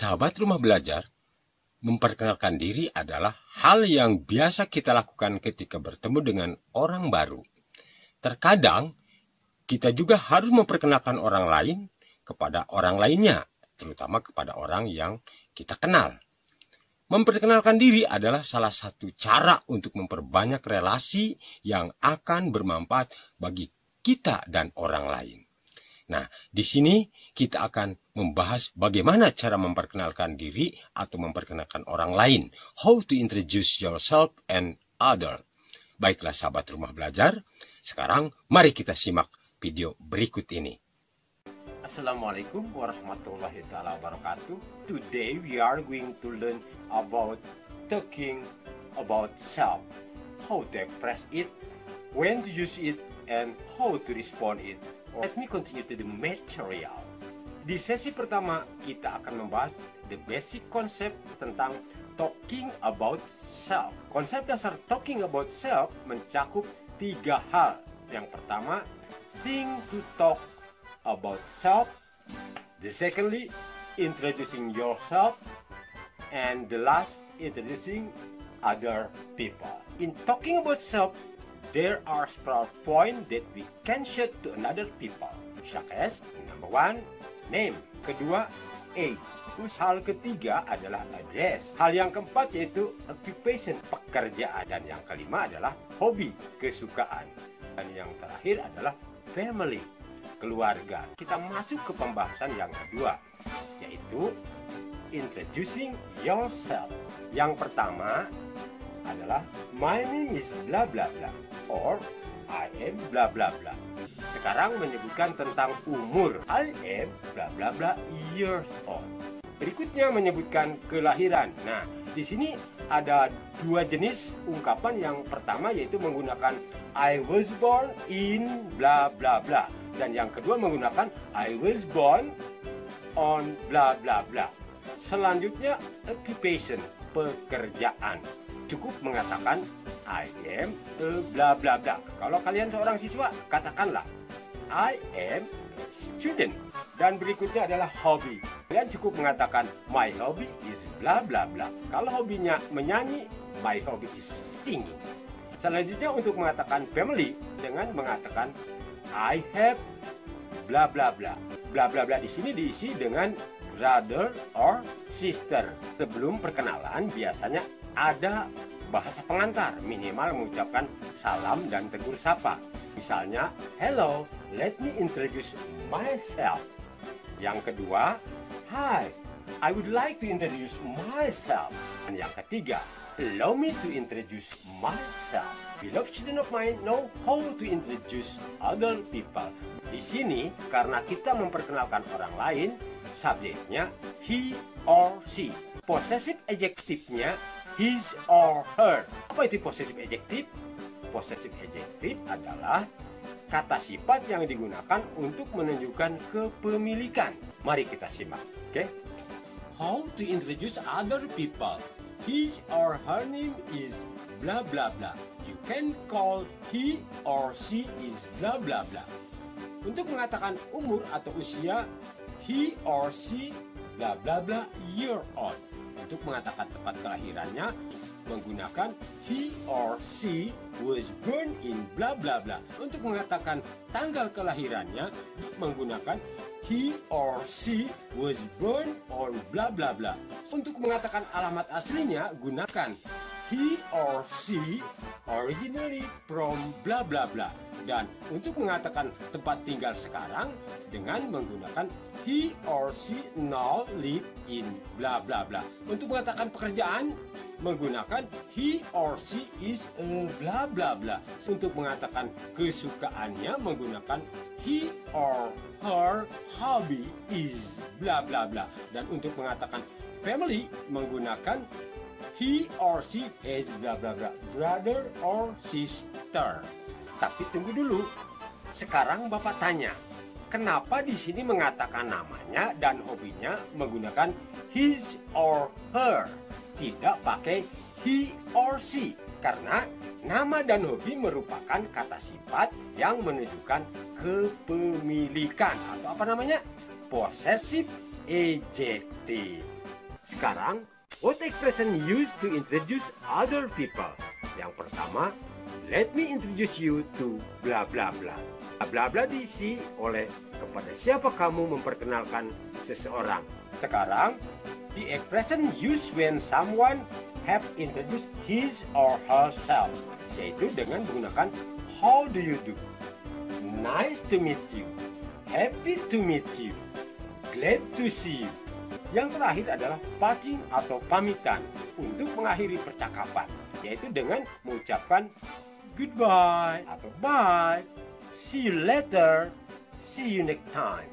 Sahabat rumah belajar, memperkenalkan diri adalah hal yang biasa kita lakukan ketika bertemu dengan orang baru. Terkadang, kita juga harus memperkenalkan orang lain kepada orang lainnya, terutama kepada orang yang kita kenal. Memperkenalkan diri adalah salah satu cara untuk memperbanyak relasi yang akan bermanfaat bagi kita dan orang lain. Nah, di sini kita akan membahas bagaimana cara memperkenalkan diri atau memperkenalkan orang lain. How to introduce yourself and other. Baiklah sahabat rumah belajar, sekarang mari kita simak video berikut ini. Assalamualaikum warahmatullahi wabarakatuh. Today we are going to learn about talking about self. How to express it, when to use it, and how to respond it. Let me continue to the material. Di sesi pertama, kita akan membahas the basic concept tentang talking about self. Konsep dasar talking about self mencakup 3 hal. Yang pertama, think to talk about self. The secondly, introducing yourself. And the last, introducing other people. In talking about self, there are several points that we can share to another people, such as number 1, name, kedua, age. Terus hal ketiga adalah address. Hal yang keempat yaitu occupation, pekerjaan. Dan yang kelima adalah hobi, kesukaan. Dan yang terakhir adalah family, keluarga. Kita masuk ke pembahasan yang kedua, yaitu introducing yourself. Yang pertama adalah my name is bla bla bla or I am bla bla bla. Sekarang menyebutkan tentang umur. I am bla bla bla years old. Berikutnya menyebutkan kelahiran. Nah, di sini ada 2 jenis ungkapan. Yang pertama yaitu menggunakan I was born in bla bla bla, dan yang kedua menggunakan I was born on bla bla bla. Selanjutnya occupation, pekerjaan. Cukup mengatakan I am a bla bla bla. Kalau kalian seorang siswa, katakanlah I am a student. Dan berikutnya adalah hobi. Kalian cukup mengatakan my hobby is bla bla bla. Kalau hobinya menyanyi, my hobby is singing. Selanjutnya untuk mengatakan family dengan mengatakan I have bla bla bla. Bla bla bla di sini diisi dengan brother or sister. Sebelum perkenalan biasanya ada bahasa pengantar, minimal mengucapkan salam dan tegur sapa. Misalnya, hello, let me introduce myself. Yang kedua, hi, I would like to introduce myself. Dan yang ketiga, allow me to introduce myself. Beloved student of mine know how to introduce other people. Di sini, karena kita memperkenalkan orang lain, subjeknya he or she. Possessive adjektifnya his or her. Apa itu possessive adjective? Possessive adjective adalah kata sifat yang digunakan untuk menunjukkan kepemilikan. Mari kita simak, oke? How to introduce other people. His or her name is blah blah blah. You can call he or she is blah blah blah. Untuk mengatakan umur atau usia, he or she blah blah blah year old. Untuk mengatakan tempat kelahirannya, menggunakan he or she was born in bla bla bla. Untuk mengatakan tanggal kelahirannya, menggunakan he or she was born on bla bla bla. Untuk mengatakan alamat aslinya, gunakan he or she originally from bla bla bla. Dan untuk mengatakan tempat tinggal sekarang dengan menggunakan he or she now live in bla bla bla. Untuk mengatakan pekerjaan menggunakan he or she is a bla bla bla. Untuk mengatakan kesukaannya menggunakan he or her hobby is bla bla bla. Dan untuk mengatakan family menggunakan he or she has bla bla bla, brother or sister. Tapi tunggu dulu. Sekarang Bapak tanya, kenapa di sini mengatakan namanya dan hobinya menggunakan his or her, tidak pakai he or she? Karena nama dan hobi merupakan kata sifat yang menunjukkan kepemilikan atau apa namanya? Possessive adjective. Sekarang, what expression used to introduce other people? Yang pertama, let me introduce you to bla bla bla. Bla bla diisi oleh kepada siapa kamu memperkenalkan seseorang. Sekarang, the expression used when someone have introduced his or herself, yaitu dengan menggunakan how do you do, nice to meet you, happy to meet you, glad to see you. Yang terakhir adalah parting atau pamitan untuk mengakhiri percakapan, yaitu dengan mengucapkan goodbye atau bye, see you later, see you next time.